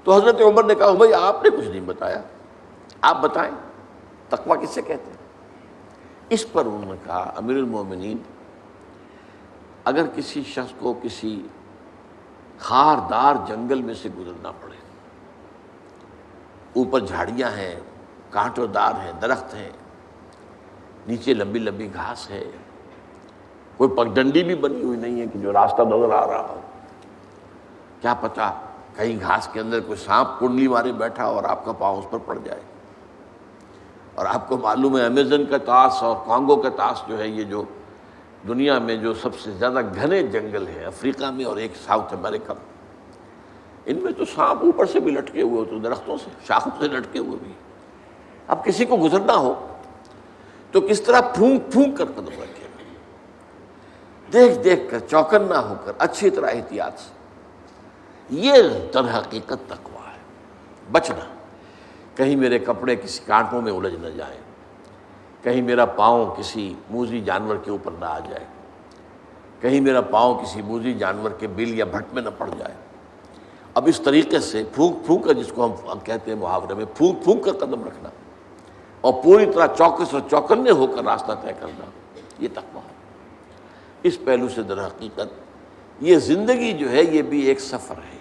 تو حضرت عمر نے کہا بھائی آپ نے کچھ نہیں بتایا، آپ بتائیں تقویٰ کسے کہتے ہیں۔ اس پر انہوں نے کہا امیر المومنین، اگر کسی شخص کو کسی خاردار جنگل میں سے گزرنا پڑے، اوپر جھاڑیاں ہیں، کانٹوں دار ہیں، درخت ہیں، نیچے لمبی لمبی گھاس ہے، کوئی پگڈنڈی بھی بنی ہوئی نہیں ہے کہ جو راستہ نظر آ رہا ہو، کیا پتہ کہیں گھاس کے اندر کوئی سانپ کنڈلی مارے بیٹھا اور آپ کا پاؤں اس پر پڑ جائے، اور آپ کو معلوم ہے امیزن کا طاس اور کانگو کا طاس جو ہے، یہ جو دنیا میں جو سب سے زیادہ گھنے جنگل ہیں افریقہ میں اور ایک ساؤتھ امریکہ میں، ان میں تو سانپ اوپر سے بھی لٹکے ہوئے ہوتے، درختوں سے شاخوں سے لٹکے ہوئے بھی۔ اب کسی کو گزرنا ہو تو کس طرح پھونک پھونک کر قدم رکھے، دیکھ دیکھ کر، چوکن نہ ہو کر، اچھی طرح احتیاط سے۔ یہ در حقیقت تقویٰ ہے، بچنا، کہیں میرے کپڑے کسی کانٹوں میں الجھ نہ جائیں، کہیں میرا پاؤں کسی موذی جانور کے اوپر نہ آ جائے، کہیں میرا پاؤں کسی موذی جانور کے بل یا بھٹ میں نہ پڑ جائے۔ اب اس طریقے سے پھونک پھونک کر، جس کو ہم کہتے ہیں محاورے میں پھونک پھونک کر قدم رکھنا، اور پوری طرح چوکس اور چوکنے ہو کر راستہ طے کرنا، یہ تقویٰ ہے۔ اس پہلو سے در حقیقت یہ زندگی جو ہے یہ بھی ایک سفر ہے،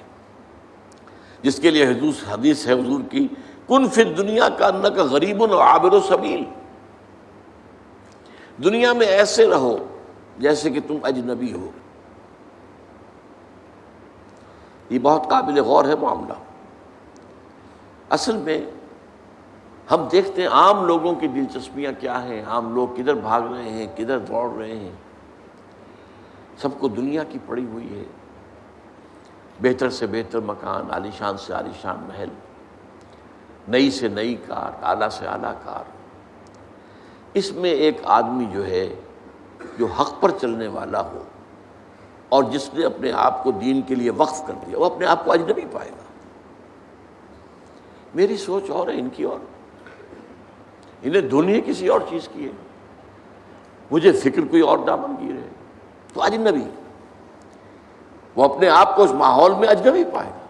جس کے لیے حدیث ہے حضور کی، کن فی الدنیا کانک غریب و عابر سبیل، دنیا میں ایسے رہو جیسے کہ تم اجنبی ہو۔ یہ بہت قابل غور ہے معاملہ۔ اصل میں ہم دیکھتے ہیں عام لوگوں کی دلچسپیاں کیا ہیں، عام لوگ کدھر بھاگ رہے ہیں، کدھر دوڑ رہے ہیں، سب کو دنیا کی پڑی ہوئی ہے، بہتر سے بہتر مکان، عالیشان سے عالیشان محل، نئی سے نئی کار، اعلیٰ سے اعلیٰ کار۔ اس میں ایک آدمی جو ہے جو حق پر چلنے والا ہو اور جس نے اپنے آپ کو دین کے لیے وقف کر دیا، وہ اپنے آپ کو اجنبی پائے گا۔ میری سوچ اور ہے، ان کی اور، انہیں دنیا کسی اور چیز کی ہے، مجھے فکر کوئی اور دامنگیر ہے، تو اجنبی، وہ اپنے آپ کو اس ماحول میں اجنبی پائے گا۔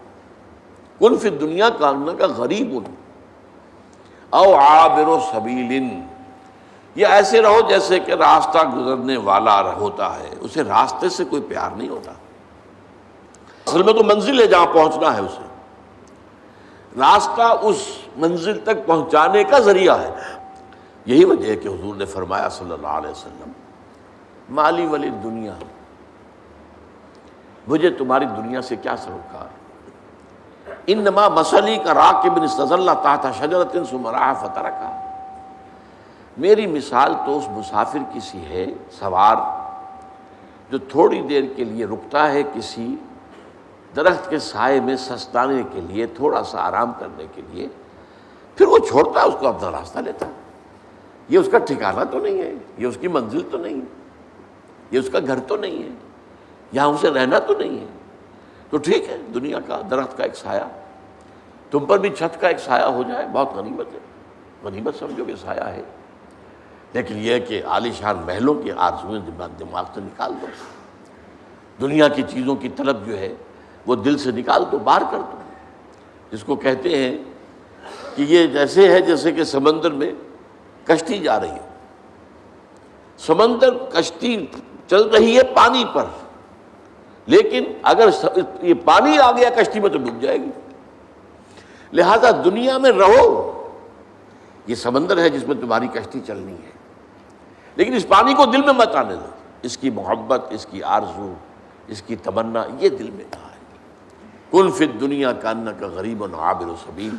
کن فی الدنیا کانک غریب او عابر سبیل، یہ ایسے رہو جیسے کہ راستہ گزرنے والا ہوتا ہے، اسے راستے سے کوئی پیار نہیں ہوتا، اصل میں تو منزل ہے جہاں پہنچنا ہے، اسے راستہ اس منزل تک پہنچانے کا ذریعہ ہے۔ یہی وجہ ہے کہ حضور نے فرمایا صلی اللہ علیہ وسلم، مالی ولی دنیا، مجھے تمہاری دنیا سے کیا سروکار، انما مثلی کا راکب استظل تحت شجرۃ ثم راح فترکھا، میری مثال تو اس مسافر کی سی ہے، سوار جو تھوڑی دیر کے لیے رکتا ہے کسی درخت کے سائے میں سستانے کے لیے، تھوڑا سا آرام کرنے کے لیے، پھر وہ چھوڑتا ہے، اس کو اپنا راستہ لیتا ہے۔ یہ اس کا ٹھکانہ تو نہیں ہے، یہ اس کی منزل تو نہیں ہے، یہ اس کا گھر تو نہیں ہے، یہاں اسے رہنا تو نہیں ہے۔ تو ٹھیک ہے، دنیا کا درخت کا ایک سایہ تم پر بھی چھت کا ایک سایہ ہو جائے، بہت غنیمت ہے، غنیمت سمجھو کہ سایہ ہے، لیکن یہ ہے کہ عالیشان محلوں کی آرزویں دماغ سے نکال دو، دنیا کی چیزوں کی طلب جو ہے وہ دل سے نکال دو، باہر کر دو، جس کو کہتے ہیں کہ یہ جیسے ہے جیسے کہ سمندر میں کشتی جا رہی ہے، سمندر کشتی چل رہی ہے پانی پر، لیکن اگر یہ پانی آ گیا کشتی میں تو ڈوب جائے گی۔ لہذا دنیا میں رہو یہ سمندر ہے جس میں تمہاری کشتی چلنی ہے، لیکن اس پانی کو دل میں مت آنے دو، اس کی محبت، اس کی آرزو، اس کی تمنا یہ دل میں نہ آئے۔ کن فی الدنیا کانک غریب عابر سبیل۔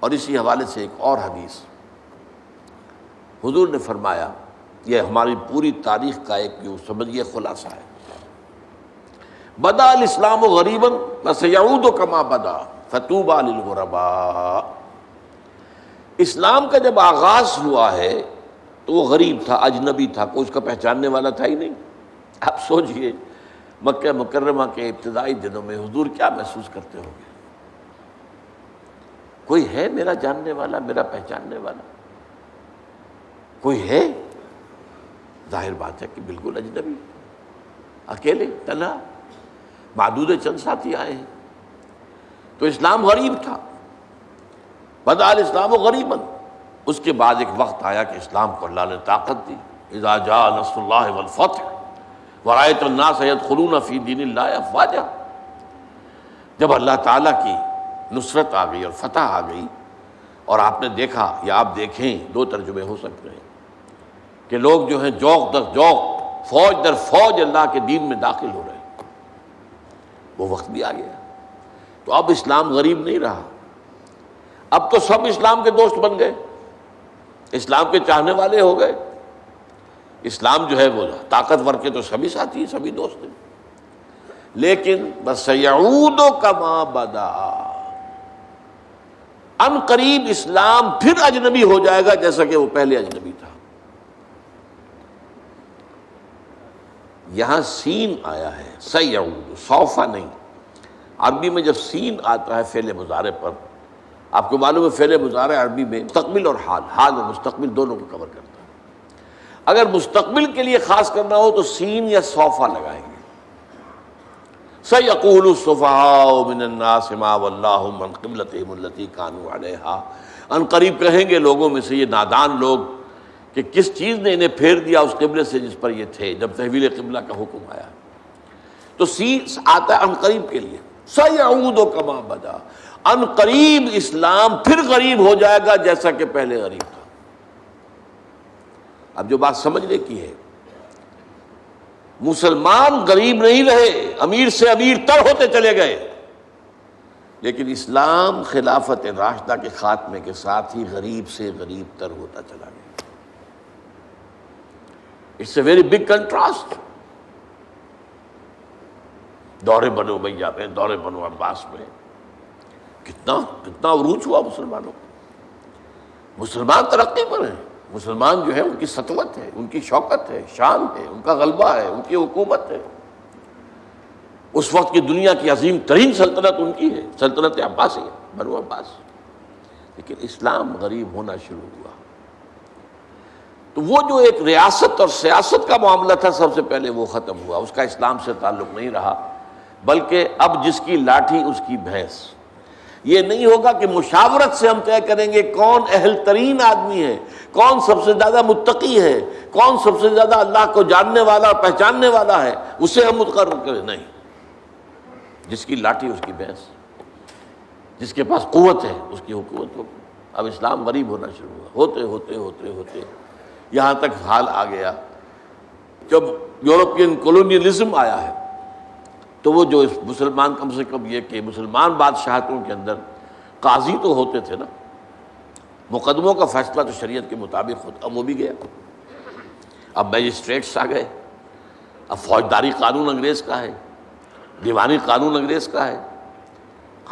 اور اسی حوالے سے ایک اور حدیث حضور نے فرمایا، یہ ہماری پوری تاریخ کا ایک جو سمجھیے خلاصہ ہے، بدا الاسلام غریبا فسیعود کما بدا فطوبی للغرباء۔ اسلام کا جب آغاز ہوا ہے تو وہ غریب تھا، اجنبی تھا، کوئی اس کا پہچاننے والا تھا ہی نہیں۔ آپ سوچئے مکہ مکرمہ کے ابتدائی دنوں میں حضور کیا محسوس کرتے ہوں گے؟ کوئی ہے میرا جاننے والا، میرا پہچاننے والا؟ کوئی ہے؟ ظاہر بات ہے کہ بالکل اجنبی، اکیلے، تنہا، معدود چند ساتھی آئے ہیں۔ تو اسلام غریب تھا، بدا الاسلام غریبا۔ اس کے بعد ایک وقت آیا کہ اسلام کو اللہ نے طاقت دی، اذا جاء نصر اللہ والفتح ورأیت الناس يدخلون فی دین اللہ افواجا۔ جب اللہ تعالیٰ کی نصرت آ گئی اور فتح آ گئی، اور آپ نے دیکھا یا آپ دیکھیں، دو ترجمے ہو سکتے ہیں کہ لوگ جو ہیں جوق در جوق، فوج در فوج اللہ کے دین میں داخل ہو رہے ہیں، وہ وقت بھی آ گیا۔ تو اب اسلام غریب نہیں رہا، اب تو سب اسلام کے دوست بن گئے، اسلام کے چاہنے والے ہو گئے۔ اسلام جو ہے وہ طاقتور کے تو سبھی ساتھی ہیں، سبھی دوست ہیں، لیکن بس یعود کما بدا، ان قریب اسلام پھر اجنبی ہو جائے گا جیسا کہ وہ پہلے اجنبی تھا۔ یہاں سین آیا ہے، سیعود، سوفا نہیں۔ عربی میں جب سین آتا ہے فعل مضارع پر، آپ کو معلوم ہے فعل مضارع عربی میں مستقبل اور حال اور مستقبل دونوں کو کور کرتا ہے۔ اگر مستقبل کے لیے خاص کرنا ہو تو سین یا سوفا لگائیں گے۔ سَيَقُولُ السُّفَهَاءُ مِنَ النَّاسِ مَا وَلَّاهُمْ عَنْ قِبْلَتِهِمُ الَّتِي كَانُوا عَلَيْهَا۔ ان قریب کہیں گے لوگوں میں سے یہ نادان لوگ کہ کس چیز نے انہیں پھیر دیا اس قبلے سے جس پر یہ تھے جب تحویل قبلہ کا حکم آیا۔ تو سین آتا ہے ان قریب کے لیے، سَيَعُودُ كَمَا بَدَا، ان قریب اسلام پھر غریب ہو جائے گا جیسا کہ پہلے غریب تھا۔ اب جو بات سمجھنے کی ہے، مسلمان غریب نہیں رہے، امیر سے امیر تر ہوتے چلے گئے، لیکن اسلام خلافت راشدہ کے خاتمے کے ساتھ ہی غریب سے غریب تر ہوتا چلا گیا۔ It's a very big contrast. دور بنو امیہ میں، دور بنو عباس میں کتنا عروج ہوا مسلمانوں کو۔ مسلمان ترقی پر ہیں، مسلمان جو ہے ان کی سطوت ہے، ان کی شوکت ہے، شان ہے، ان کا غلبہ ہے، ان کی حکومت ہے۔ اس وقت کی دنیا کی عظیم ترین سلطنت ان کی ہے، سلطنت عباسیہ، بنو عباس۔ لیکن اسلام غریب ہونا شروع ہوا۔ تو وہ جو ایک ریاست اور سیاست کا معاملہ تھا سب سے پہلے وہ ختم ہوا، اس کا اسلام سے تعلق نہیں رہا، بلکہ اب جس کی لاٹھی اس کی بھینس۔ یہ نہیں ہوگا کہ مشاورت سے ہم طے کریں گے کون اہل ترین آدمی ہے، کون سب سے زیادہ متقی ہے، کون سب سے زیادہ اللہ کو جاننے والا اور پہچاننے والا ہے، اسے ہم مقرر کریں۔ نہیں، جس کی لاٹھی اس کی بھینس، جس کے پاس قوت ہے اس کی حکومت ہوگی۔ اب اسلام غریب ہونا شروع ہوا، ہوتے ہوتے ہوتے ہوتے یہاں تک حال آ گیا جب یورپین کولونیلزم آیا ہے، تو وہ جو مسلمان، کم سے کم یہ کہ مسلمان بادشاہتوں کے اندر قاضی تو ہوتے تھے نا، مقدموں کا فیصلہ تو شریعت کے مطابق ہوتا، اب وہ بھی گیا۔ اب میجسٹریٹس آ گئے، اب فوجداری قانون انگریز کا ہے، دیوانی قانون انگریز کا ہے۔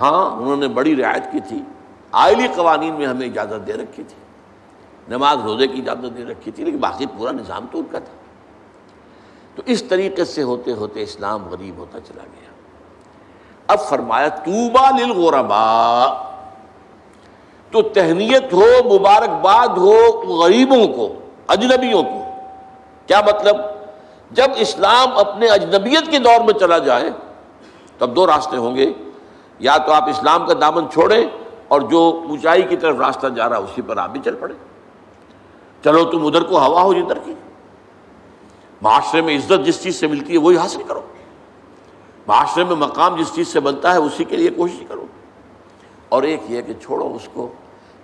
ہاں انہوں نے بڑی رعایت کی تھی، آئلی قوانین میں ہمیں اجازت دے رکھی تھی، نماز روزے کی اجازت دے رکھی تھی، لیکن باقی پورا نظام تو ان کا تھا۔ تو اس طریقے سے ہوتے ہوتے اسلام غریب ہوتا چلا گیا۔ اب فرمایا طوبیٰ للغرباء، تو تہنیت ہو، مبارکباد ہو غریبوں کو، اجنبیوں کو۔ کیا مطلب؟ جب اسلام اپنے اجنبیت کے دور میں چلا جائے تب دو راستے ہوں گے، یا تو آپ اسلام کا دامن چھوڑیں اور جو اونچائی کی طرف راستہ جا رہا اسی پر آپ بھی چل پڑے، چلو تم ادھر کو ہوا ہو جدھر کی، معاشرے میں عزت جس چیز سے ملتی ہے وہی حاصل کرو، معاشرے میں مقام جس چیز سے بنتا ہے اسی کے لیے کوشش کرو۔ اور ایک یہ کہ چھوڑو اس کو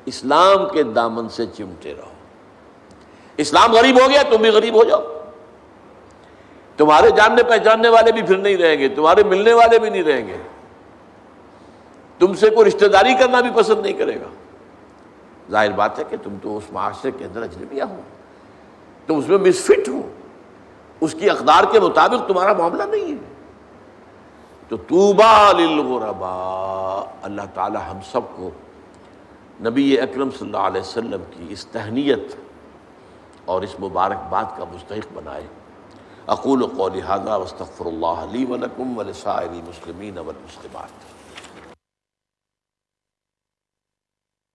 اسلام کے دامن سے چمٹے رہو. اسلام غریب ہو گیا تم بھی غریب ہو جاؤ. تمہارے جاننے پہچاننے والے بھی پھر نہیں رہیں گے, تمہارے ملنے والے بھی نہیں رہیں گے, تم سے کوئی رشتہ داری کرنا بھی پسند نہیں کرے گا. ظاہر بات ہے کہ تم تو اس معاشرے کے اندر اجنبیہ ہو, تم اس میں مسفٹ ہو, اس کی اقدار کے مطابق تمہارا معاملہ نہیں ہے. تو طوبیٰ للغرباء, اللہ تعالی ہم سب کو نبی اکرم صلی اللہ علیہ وسلم کی اس تہنیت اور اس مبارکباد کا مستحق بنائے. اقول قولی ھذا واستغفر اللہ لی ولکم ولسائر المسلمین والمسلمات.